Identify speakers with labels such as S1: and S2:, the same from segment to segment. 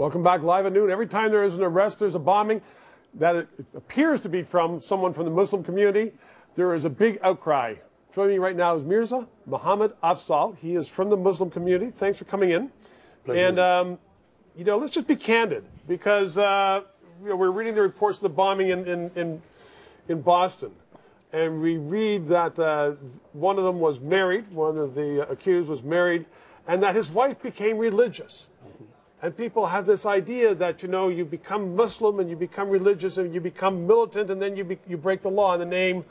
S1: Welcome back live at noon. Every time there is an arrest, there's a bombing that it appears to be from someone from the Muslim community, there is a big outcry. Joining me right now is Mirza Muhammad Afzal. He is from the Muslim community. Thanks for coming in. Pleasure. And, let's just be candid because we're reading the reports of the bombing in Boston. And we read that one of them was married, one of the accused was married, and that his wife became religious. And people have this idea that, you become Muslim and you become religious and you become militant and then you break the law in the name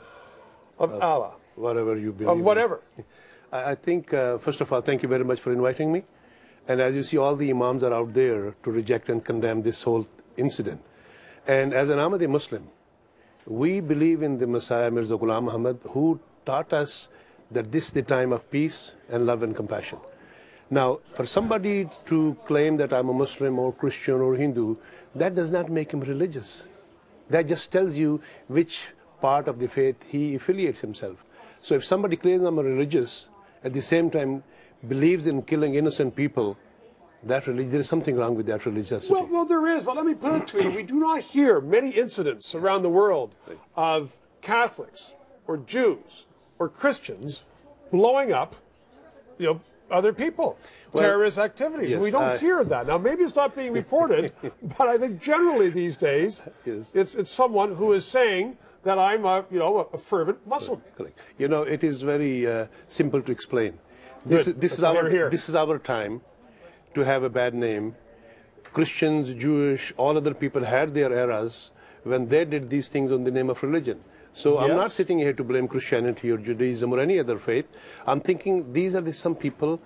S1: of Allah.
S2: Whatever you believe.
S1: Of whatever.
S2: I think, first of all, thank you very much for inviting me. And as you see, all the imams are out there to reject and condemn this whole incident. And as an Ahmadi Muslim, we believe in the Messiah, Mirza Ghulam Muhammad, who taught us that this is the time of peace and love and compassion. Now, for somebody to claim that I'm a Muslim or Christian or Hindu, that does not make him religious. That just tells you which part of the faith he affiliates himself. So if somebody claims I'm a religious, at the same time believes in killing innocent people, there is something wrong with that religiosity.
S1: Well, there is. But let me put it to you. We do not hear many incidents around the world of Catholics or Jews or Christians blowing up, other people, terrorist activities. Yes, we don't hear that. Now, maybe it's not being reported, but I think generally these days, it's someone who is saying that I'm a fervent Muslim.
S2: Correct. It is very simple to explain. This is our time to have a bad name. Christians, Jewish, all other people had their eras when they did these things on the name of religion. So I'm not sitting here to blame Christianity or Judaism or any other faith. I'm thinking these are some people.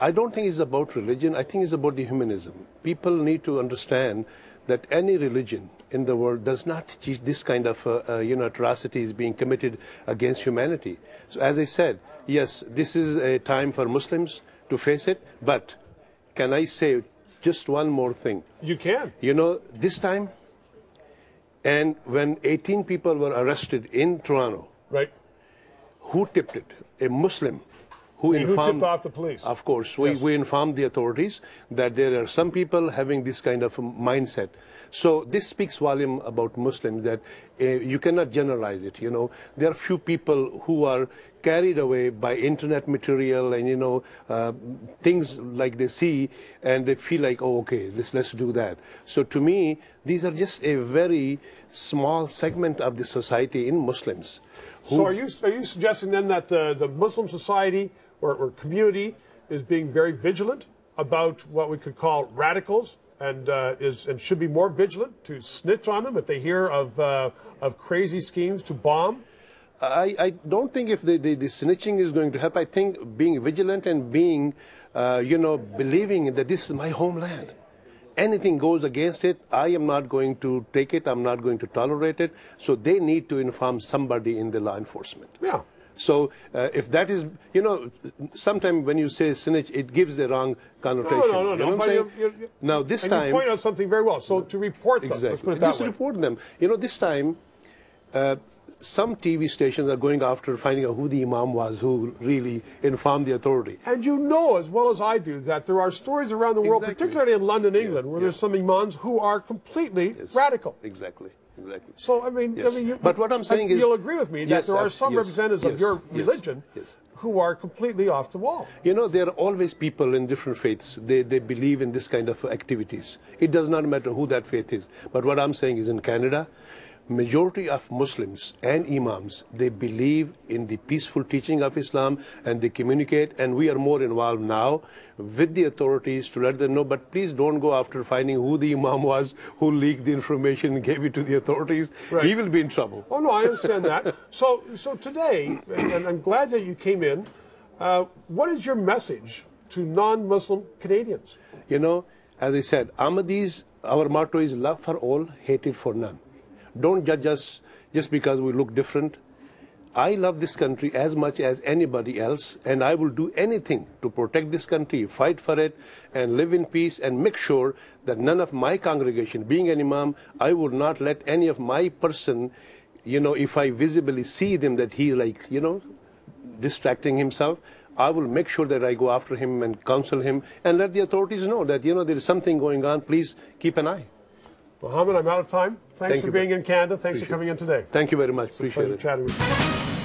S2: I don't think it's about religion. I think it's about the humanism. People need to understand that any religion in the world does not teach this kind of atrocities being committed against humanity. So as I said, yes, this is a time for Muslims to face it. But can I say just one more thing?
S1: You can.
S2: This time, and when 18 people were arrested in Toronto,
S1: right?
S2: Who tipped it? A Muslim.
S1: Who tipped off the police?
S2: Of course. We informed the authorities that there are some people having this kind of mindset. So this speaks volume about Muslims, that you cannot generalize it. There are few people who are carried away by internet material and, things like they see and they feel like, oh, okay, let's do that. So to me, these are just a very small segment of the society in Muslims.
S1: So are you suggesting then that the Muslim society or community is being very vigilant about what we could call radicals and should be more vigilant to snitch on them if they hear of crazy schemes to bomb?
S2: I don't think if the snitching is going to help. I think being vigilant and being, believing that this is my homeland. Anything goes against it, I am not going to take it. I'm not going to tolerate it. So they need to inform somebody in the law enforcement.
S1: Yeah.
S2: So if that is, sometimes when you say snitch, it gives the wrong connotation.
S1: No.
S2: You know what I'm saying? Now this time,
S1: you point out something very well. So to report them, let's put it that way.
S2: Just report them. This time, some TV stations are going after finding out who the imam was, who really informed the authority.
S1: And as well as I do, that there are stories around the world, particularly in London, England, where there's some imams who are completely radical.
S2: Exactly.
S1: So,
S2: but what I'm saying is,
S1: you'll agree with me that there are some representatives of your religion who are completely off the wall.
S2: There are always people in different faiths. They believe in this kind of activities. It does not matter who that faith is. But what I'm saying is in Canada, majority of Muslims and imams, they believe in the peaceful teaching of Islam and they communicate, and we are more involved now with the authorities to let them know, but please don't go after finding who the imam was who leaked the information and gave it to the authorities. Right. He will be in trouble.
S1: Oh no, I understand that. So today, and I'm glad that you came in, what is your message to non-Muslim Canadians?
S2: As I said, Ahmadis, our motto is love for all, hatred for none. Don't judge us just because we look different. I love this country as much as anybody else, and I will do anything to protect this country, fight for it, and live in peace, and make sure that none of my congregation, being an imam, I will not let any of my person, if I visibly see them that he's distracting himself, I will make sure that I go after him and counsel him and let the authorities know that, you know, there is something going on. Please keep an eye.
S1: Muhammad, I'm out of time. Thanks for being in Canada. Thanks for coming in today.
S2: Thank you very much. Appreciate it.
S1: Chatting with you.